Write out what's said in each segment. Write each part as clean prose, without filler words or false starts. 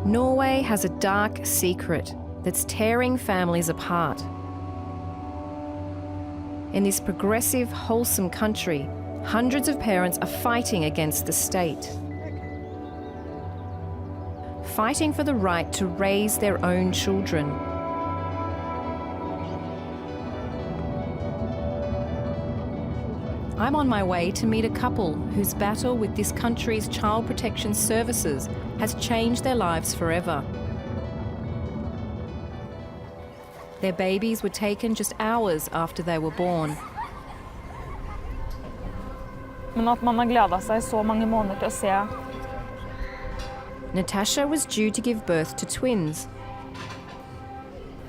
Norway has a dark secret that's tearing families apart. In this progressive, wholesome country, hundreds of parents are fighting against the state. Fighting for the right to raise their own children. I'm on my way to meet a couple whose battle with this country's child protection services has changed their lives forever. Their babies were taken just hours after they were born. Men at man har gledet seg så mange måneder til å se. Natasha was due to give birth to twins.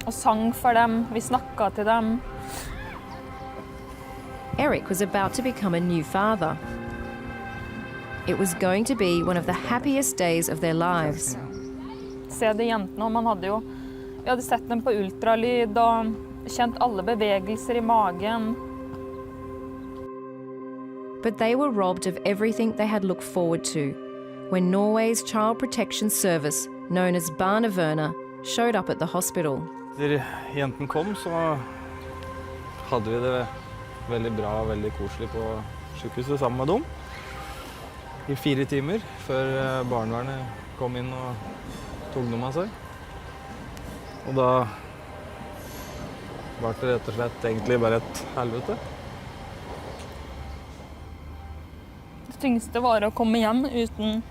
Og sang for dem, vi snakket til dem. Eric was about to become a new father. It was going to be one of the happiest days of their lives. Se de jentene, og man hadde jo, vi hadde sett dem på ultralyd og kjent alle bevegelser i magen. But they were robbed of everything they had looked forward to when Norway's child protection service, known as Barnevernet, showed up at the hospital. Da jenten kom, så hadde vi det veldig bra og veldig koselig på sykehuset sammen med dem. I 4 timer før barnevernet kom inn og tok dem av seg. Og da var det rett og slett egentlig bare et helvete. Det tyngste var å komme hjem uten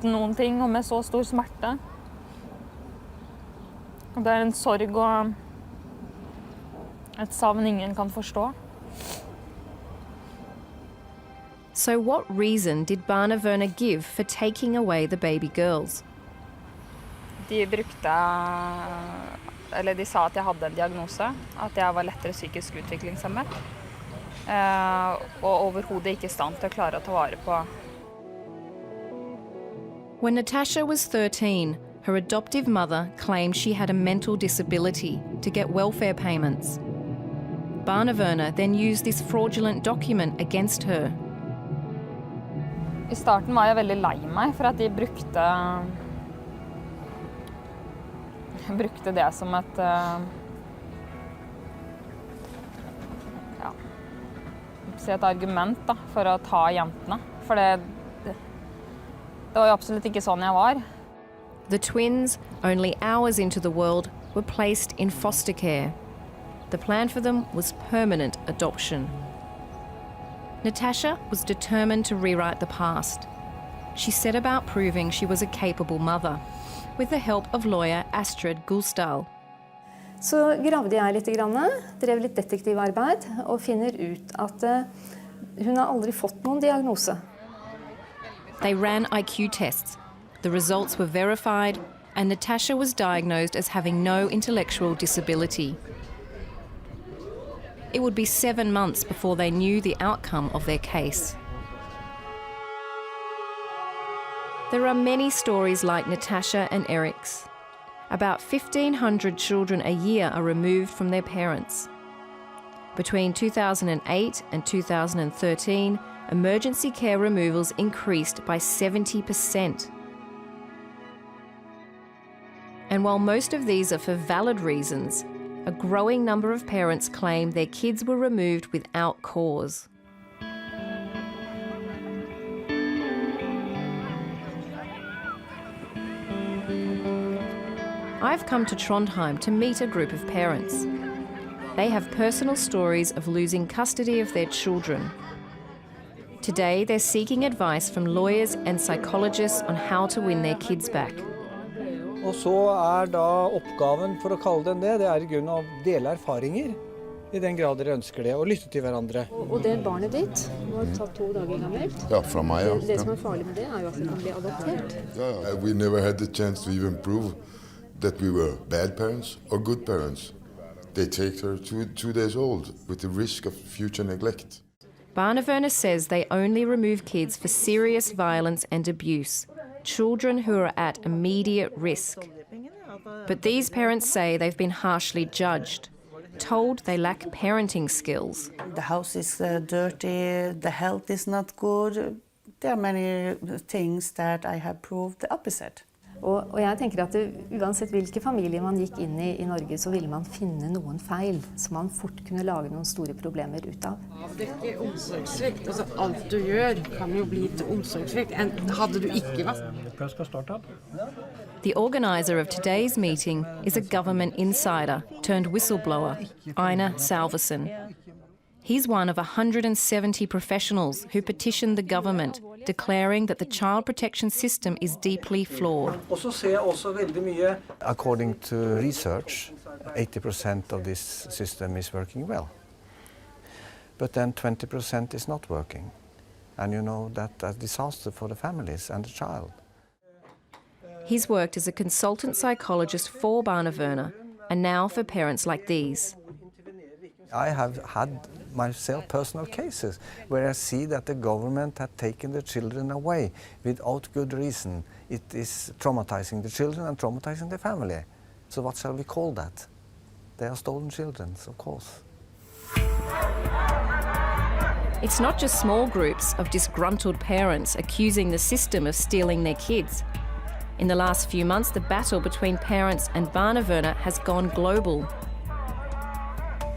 noen ting og med så stor smerte. Og det en sorg og et savn ingen kan forstå. So what reason did Barnevernet give for taking away the baby girls? De sa at jeg hadde en diagnose, at jeg var lettere psykisk utviklingshemmet. Og overhodet ikke i stand til å klare å ta vare på. When Natasha was 13, her adoptive mother claimed she had a mental disability to get welfare payments. Barnevernet then used this fraudulent document against her. I starten var jeg veldig lei meg for at de brukte det som et argument da, for å ta jentene. For det var jo absolutt ikke sånn jeg var. The twins, only hours into the world, were placed in foster care. The plan for them was permanent adoption. Natasha was determined to rewrite the past. She set about proving she was a capable mother, with the help of lawyer Astrid Gulsdal. Så gravde jeg litt, drev litt detektivarbeid, og finner ut at hun har aldri fått noen diagnose. They ran IQ tests. The results were verified, and Natasha was diagnosed as having no intellectual disability. It would be 7 months before they knew the outcome of their case. There are many stories like Natasha and Eric's. About 1,500 children a year are removed from their parents. Between 2008 and 2013, emergency care removals increased by 70%. And while most of these are for valid reasons, a growing number of parents claim their kids were removed without cause. I've come to Trondheim to meet a group of parents. They have personal stories of losing custody of their children. Today, they're seeking advice from lawyers and psychologists on how to win their kids back. Og så da oppgaven, for å kalle den det, I grunn av å dele erfaringer, I den grad dere ønsker det, og lytte til hverandre. Og det barnet ditt var tatt 2 dager gammelt. Ja, fra meg, ja. Det som farlig med det jo at det kan bli adoptert. Yeah, we never had the chance to even prove that we were bad parents or good parents. They take her 2 days old with the risk of future neglect. Barnevernet says they only remove kids for serious violence and abuse, children who are at immediate risk. But these parents say they've been harshly judged, told they lack parenting skills. The house is dirty, the health is not good. there are many things that I have proved the opposite. Og jeg tenker at uansett hvilke familier man gikk inn i Norge, så ville man finne noen feil som man fort kunne lage noen store problemer ut av. Avdekke omsorgssvikt. Altså, alt du gjør kan jo bli til omsorgssvikt. Hadde du ikke vært. The organizer of today's meeting is a government insider turned whistleblower, Einar Salvason. He's one of 170 professionals who petitioned the government, declaring that the child protection system is deeply flawed. According to research, 80% of this system is working well. But then 20% is not working. And you know that's a disaster for the families and the child. He's worked as a consultant psychologist for Barnevernet and now for parents like these. I have had myself personal cases where I see that the government had taken the children away without good reason. It is traumatizing the children and traumatizing the family. So what shall we call that? They are stolen children, of course. It's not just small groups of disgruntled parents accusing the system of stealing their kids. In the last few months, the battle between parents and Barnevernet has gone global.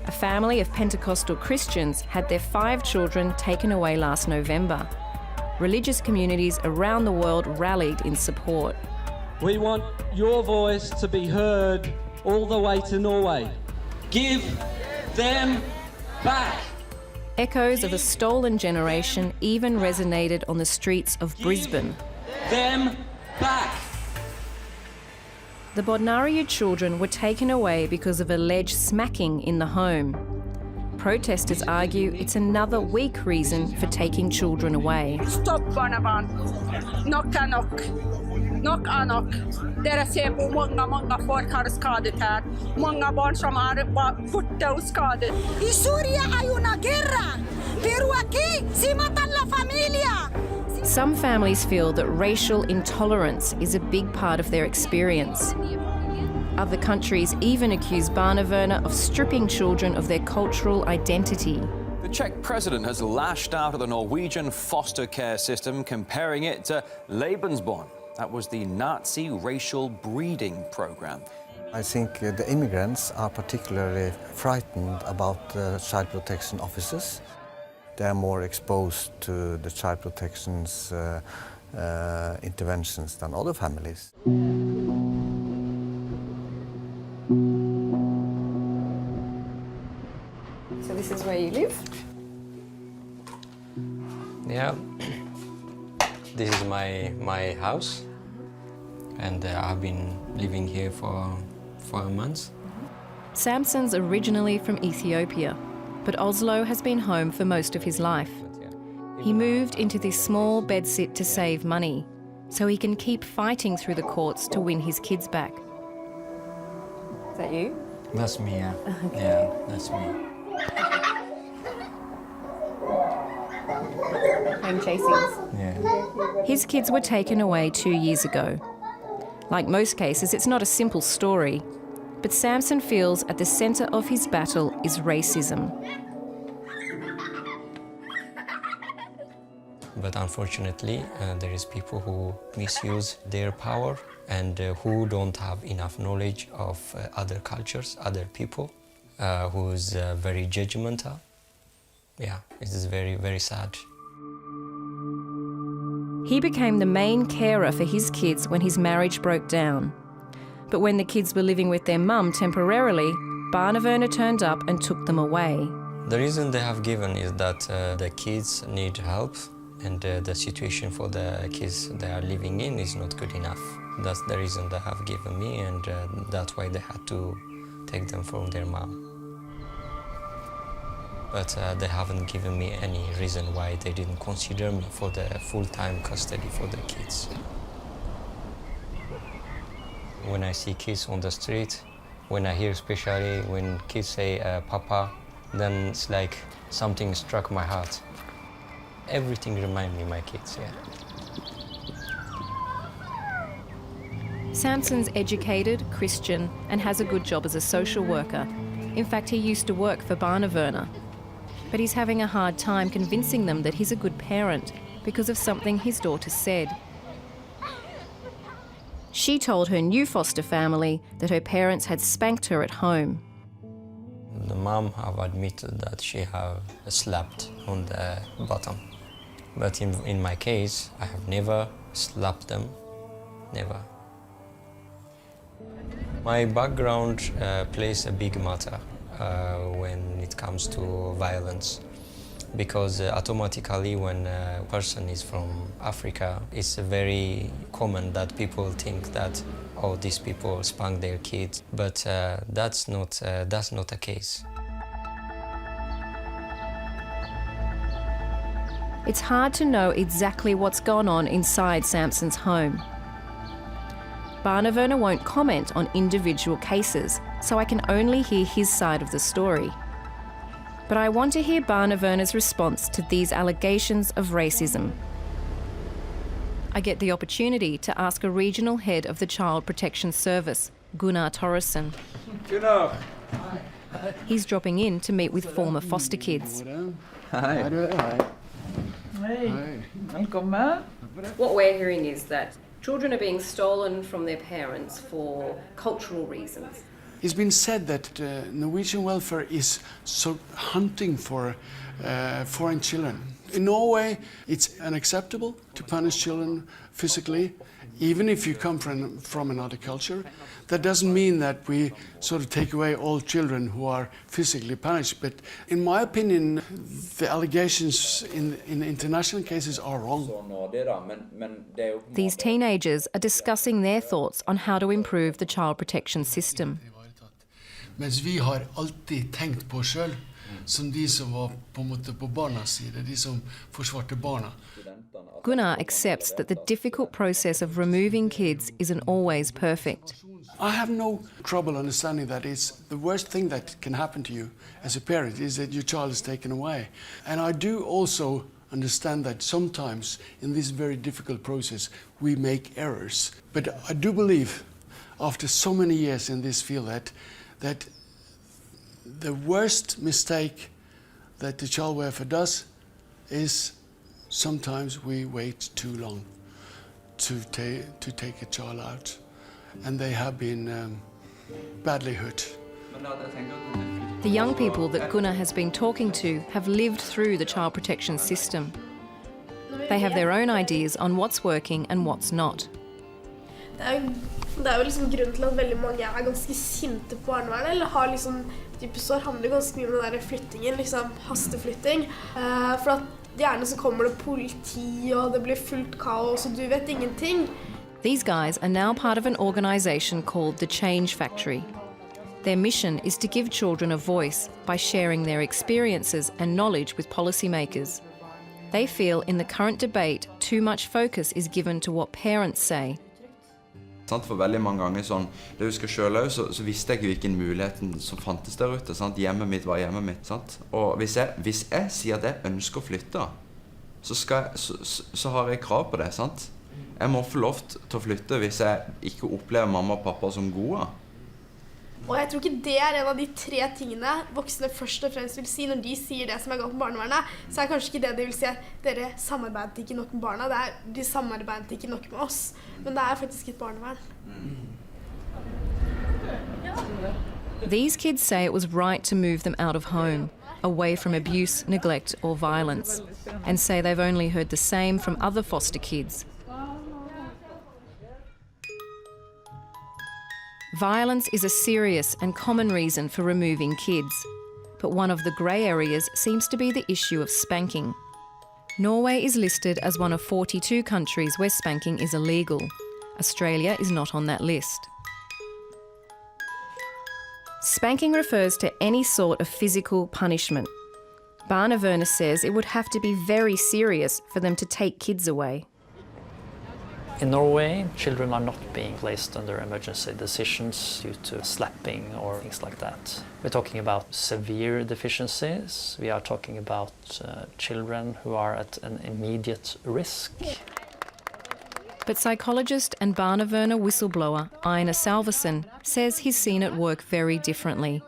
A family of Pentecostal Christians had their 5 children taken away last November. Religious communities around the world rallied in support. We want your voice to be heard all the way to Norway. Give them back. Echoes of a stolen generation even resonated on the streets of Brisbane. Them back. The Bodnariud children were taken away because of alleged smacking in the home. Protesters argue it's another weak reason for taking children away. Stopp, barnebarn. Nok er nok. Nok er nok. Dere ser på mange folk har skadet her. Mange barn som borte og skadet. I Syria er jo en guerra. Pero aquí si matan la familia. Some families feel that racial intolerance is a big part of their experience. Other countries even accuse Barnevernet of stripping children of their cultural identity. The Czech president has lashed out at the Norwegian foster care system, comparing it to Lebensborn. That was the Nazi racial breeding program. I think the immigrants are particularly frightened about child protection officers. They are more exposed to the child protection's interventions than other families. So this is where you live? Yeah, this is my house, and I've been living here for 4 months. Samson's originally from Ethiopia, but Oslo has been home for most of his life. He moved into this small bedsit to save money, so he can keep fighting through the courts to win his kids back. Is that you? That's me, yeah. Yeah, that's me. Home chasings. Yeah. His kids were taken away 2 years ago. Like most cases, it's not a simple story, but Samson feels at the centre of his battle is racism. But unfortunately, there is people who misuse their power and who don't have enough knowledge of other cultures, other people, who's very judgmental. Yeah, it is very, very sad. He became the main carer for his kids when his marriage broke down. But when the kids were living with their mum temporarily, Barnevernet turned up and took them away. The reason they have given is that the kids need help, and the situation for the kids they are living in is not good enough. That's the reason they have given me, and that's why they had to take them from their mom. But they haven't given me any reason why they didn't consider me for the full-time custody for the kids. When I see kids on the street, when I hear especially when kids say Papa, then it's like something struck my heart. Everything reminds me of my kids, yeah. Samson's educated, Christian, and has a good job as a social worker. In fact, he used to work for Barnevernet. But he's having a hard time convincing them that he's a good parent because of something his daughter said. She told her new foster family that her parents had spanked her at home. The mom have admitted that she have slapped on the bottom. But in my case, I have never slapped them, never. My background plays a big matter when it comes to violence, because automatically when a person is from Africa, it's very common that people think that, oh, these people spank their kids, but that's not the case. It's hard to know exactly what's gone on inside Samson's home. Barnevernet won't comment on individual cases, so I can only hear his side of the story. But I want to hear Barnevernet's response to these allegations of racism. I get the opportunity to ask a regional head of the Child Protection Service, Gunnar Torresen. Gunnar! He's dropping in to meet with former foster kids. Hi. Hey, welcome. What we're hearing is that children are being stolen from their parents for cultural reasons. It's been said that Norwegian welfare is so hunting for foreign children. In Norway, it's unacceptable to punish children physically, even if you come from another culture. That doesn't mean that we sort of take away all children who are physically punished. But in my opinion, the allegations in international cases are wrong. These teenagers are discussing their thoughts on how to improve the child protection system. Mens vi har alltid tenkt på oss selv som de som var på en måte på barnas side, de som forsvarte barna. Gunnar accepts that the difficult process of removing kids isn't always perfect. I have no trouble understanding that it's the worst thing that can happen to you as a parent is that your child is taken away. And I do also understand that sometimes in this very difficult process we make errors. But I do believe, after so many years in this field, that the worst mistake that the child welfare does is sometimes we wait too long to take a child out, and they have been badly hurt. The young people that Gunnar has been talking to have lived through the child protection system. They have their own ideas on what's working and what's not. Det jo liksom grunnen til at veldig mange ganske sinte på barnevernet, eller har liksom typisk år handler ganske mye om den der flyttingen, liksom hasteflytting. For at gjerne så kommer det politi, og det blir fullt kaos, og du vet ingenting. These guys are now part of an organisation called the Change Factory. Their mission is to give children a voice by sharing their experiences and knowledge with policymakers. They feel in the current debate too much focus is given to what parents say. For veldig mange ganger sånn, det husker jeg selv også, så visste jeg ikke hvilken mulighet som fantes der ute. Sant? Hjemmet mitt var hjemmet mitt. Sant? Og hvis jeg sier at jeg ønsker å flytte, så har jeg krav på det. Sant? Jeg må få lov til å flytte hvis jeg ikke opplever mamma og pappa som gode. Og jeg tror ikke det en av de 3 tingene voksne først og fremst vil si når de sier det som galt med barnevernet, så kanskje ikke det de vil si at dere samarbeidet ikke nok med barna, de samarbeidet ikke nok med oss, men det faktisk et barnevern. These kids say it was right to move them out of home, away from abuse, neglect or violence, and say they've only heard the same from other foster kids. Violence is a serious and common reason for removing kids, but one of the grey areas seems to be the issue of spanking. Norway is listed as one of 42 countries where spanking is illegal. Australia is not on that list. Spanking refers to any sort of physical punishment. Barnevernet says it would have to be very serious for them to take kids away. In Norway, children are not being placed under emergency decisions due to slapping or things like that. We're talking about severe deficiencies. We are talking about children who are at an immediate risk. But psychologist and Barnevernet whistleblower Einar Salvesen says he's seen it work very differently.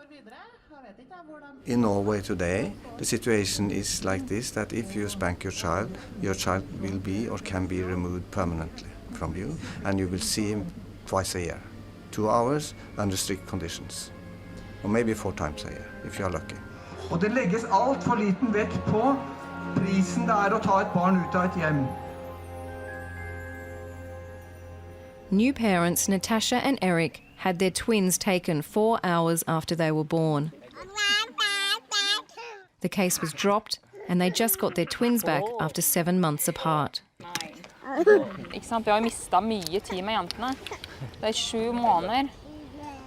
In Norway today, the situation is like this, that if you spank your child will be or can be removed permanently from you, and you will see him twice a year. 2 hours under strict conditions. Or maybe 4 times a year, if you are lucky. Og det legges alt for liten vekt på prisen det å ta et barn ut av et hjem. New parents Natasha and Eric had their twins taken 4 hours after they were born. The case was dropped and they just got their twins back after 7 months apart. Ikke sant? Vi har mistet mye tid med jentene. Det 7 måneder,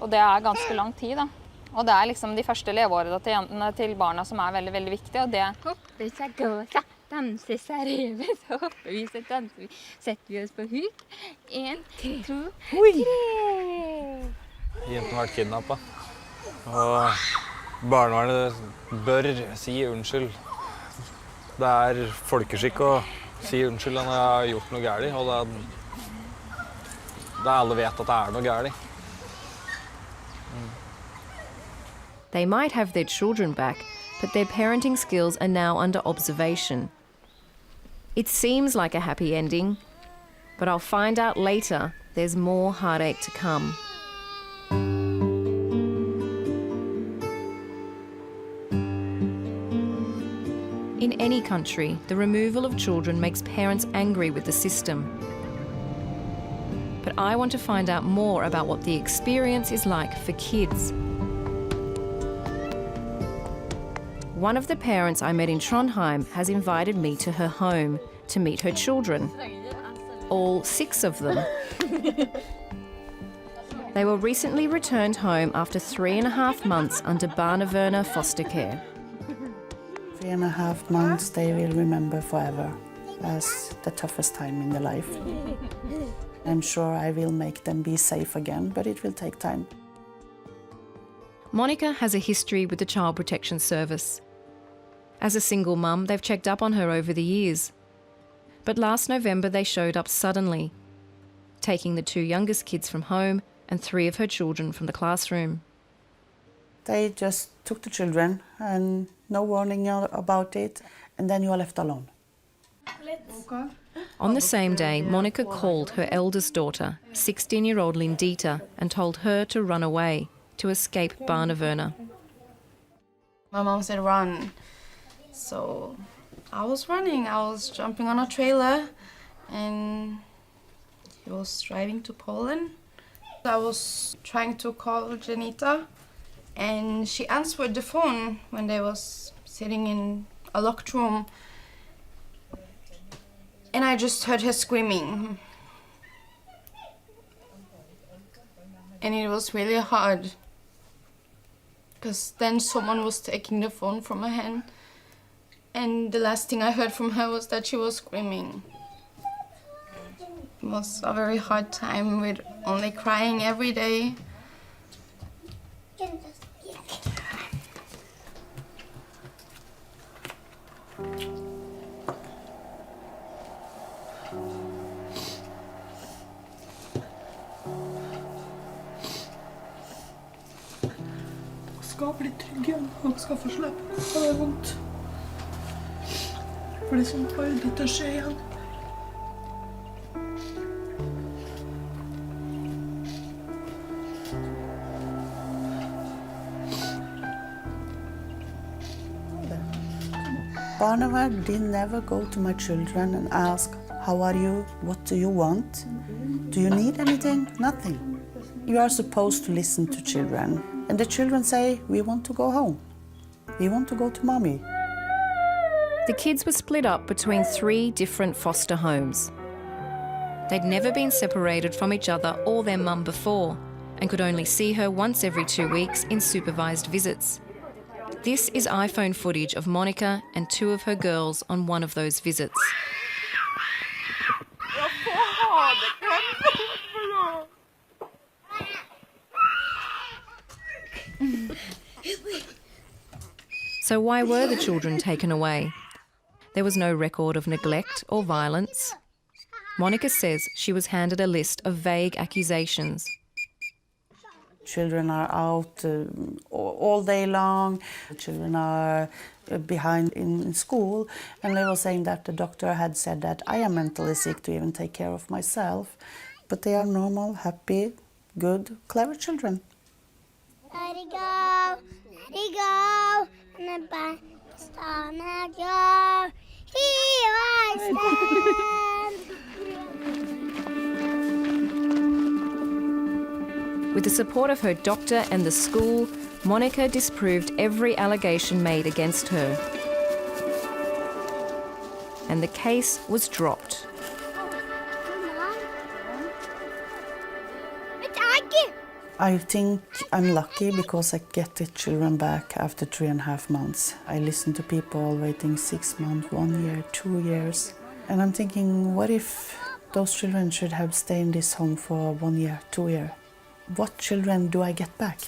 og det ganske lang tid da. Og det liksom de første leveårene til jentene til barna som veldig, veldig viktige, og det... Hopper seg gå, danser seg reve, så hopper vi, så danser vi, setter vi oss på huk. 1, 2, 3! Jentene har vært kidnappet, og barnevernet bør si unnskyld. Det folkeskikk å si unnskyld når jeg har gjort noe gærlig, og da alle vet at det noe gærlig. They might have their children back, but their parenting skills are now under observation. It seems like a happy ending, but I'll find out later there's more heartache to come. In any country, the removal of children makes parents angry with the system. But I want to find out more about what the experience is like for kids. One of the parents I met in Trondheim has invited me to her home to meet her children. All 6 of them. They were recently returned home after 3.5 months under barnevernet foster care. 3.5 months they will remember forever as the toughest time in their life. I'm sure I will make them be safe again, but it will take time. Monica has a history with the Child Protection Service. As a single mum, they've checked up on her over the years. But last November they showed up suddenly, taking the 2 youngest kids from home and 3 of her children from the classroom. They just took the children and no warning about it, and then you are left alone. On the same day, Monica called her eldest daughter, 16-year-old Lindita, and told her to run away, to escape barnevernet. My mom said run. So I was running, I was jumping on a trailer and he was driving to Poland. I was trying to call Janita and she answered the phone when they was sitting in a locked room. And I just heard her screaming. And it was really hard because then someone was taking the phone from her hand. And the last thing I heard from her was that she was screaming. It was a very hard time with only crying every day. Skal bli trygg igjen, han skal få slippe, for det vondt. For det som bare litt å skje igjen. Barnevern, they never go to my children and ask, how are you? What do you want? Do you need anything? Nothing. You are supposed to listen to children. And the children say, we want to go home. We want to go to mommy. The kids were split up between 3 different foster homes. They'd never been separated from each other or their mum before and could only see her once every 2 weeks in supervised visits. This is iPhone footage of Monica and 2 of her girls on one of those visits. So why were the children taken away? There was no record of neglect or violence. Monica says she was handed a list of vague accusations. Children are out all day long. Children are behind in school. And they were saying that the doctor had said that I am mentally sick to even take care of myself. But they are normal, happy, good, clever children. Let it go, let it go, and the back is on a go. Here I stand. With the support of her doctor and the school, Monica disproved every allegation made against her. And the case was dropped. I think I'm lucky because I get the children back after 3.5 months. I listen to people waiting 6 months, 1 year, 2 years. And I'm thinking, what if those children should have stayed in this home for 1 year, 2 years? What children do I get back?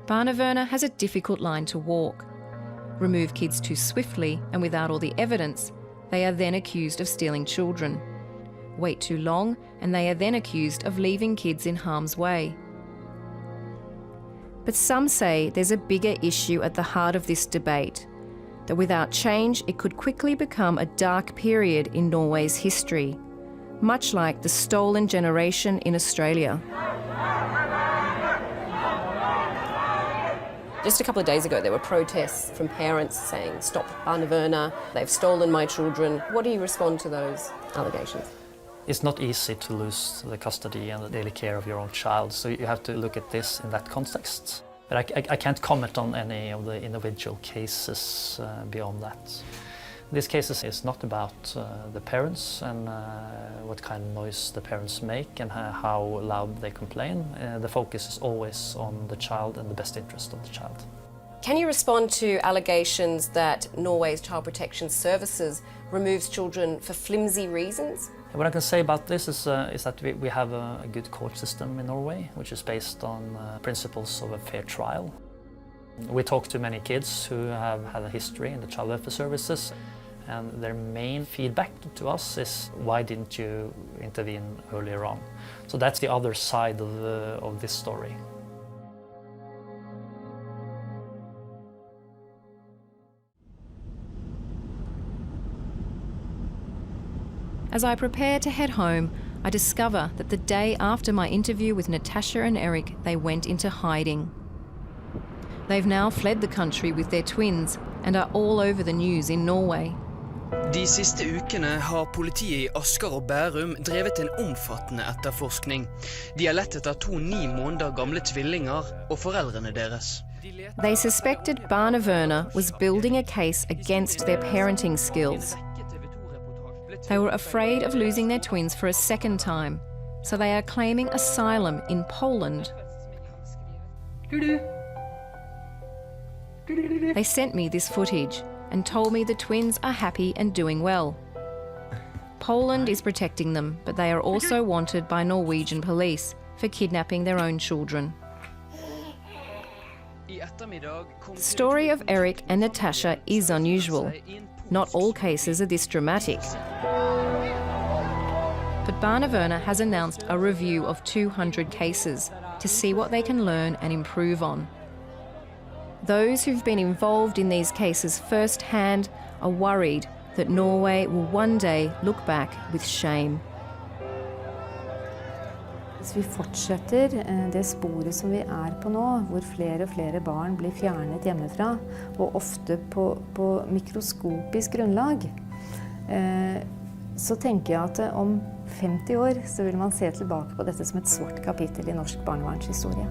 Barnevernet has a difficult line to walk. Remove kids too swiftly and without all the evidence, they are then accused of stealing children. Wait too long and they are then accused of leaving kids in harm's way. But some say there's a bigger issue at the heart of this debate, that without change it could quickly become a dark period in Norway's history, much like the stolen generation in Australia. Just a couple of days ago, there were protests from parents saying, "Stop Barnevernet, they've stolen my children." What do you respond to those allegations? It's not easy to lose the custody and the daily care of your own child, so you have to look at this in that context. But I can't comment on any of the individual cases beyond that. These cases is not about the parents and what kind of noise the parents make and how loud they complain. The focus is always on the child and the best interest of the child. Can you respond to allegations that Norway's Child Protection Services removes children for flimsy reasons? What I can say about this is that we have a good court system in Norway, which is based on principles of a fair trial. We talk to many kids who have had a history in the child welfare services, and their main feedback to us is, why didn't you intervene earlier on? So that's the other side of this story. As I prepare to head home, I discover that the day after my interview with Natasha and Eric, they went into hiding. They've now fled the country with their twins and are all over the news in Norway. De siste ukene har politiet i Asker og Bærum drevet en omfattende etterforskning. De har lett etter 2 9 måneder gamle tvillinger og foreldrene deres. They suspected Barnevernet was building a case against their parenting skills. They were afraid of losing their twins for a second time, so they are claiming asylum in Poland. They sent me this footage and told me the twins are happy and doing well. Poland is protecting them, but they are also wanted by Norwegian police for kidnapping their own children. The story of Eric and Natasha is unusual. Not all cases are this dramatic. But Barnevernet has announced a review of 200 cases to see what they can learn and improve on. Those who've been involved in these cases firsthand are worried that Norway will one day look back with shame. Hvis vi fortsetter det sporet som vi på nå, hvor flere og flere barn blir fjernet hjemmefra, og ofte på mikroskopisk grunnlag, så tenker jeg at om 50 år så vil man se tilbake på dette som et svart kapittel i norsk barnevernshistorie.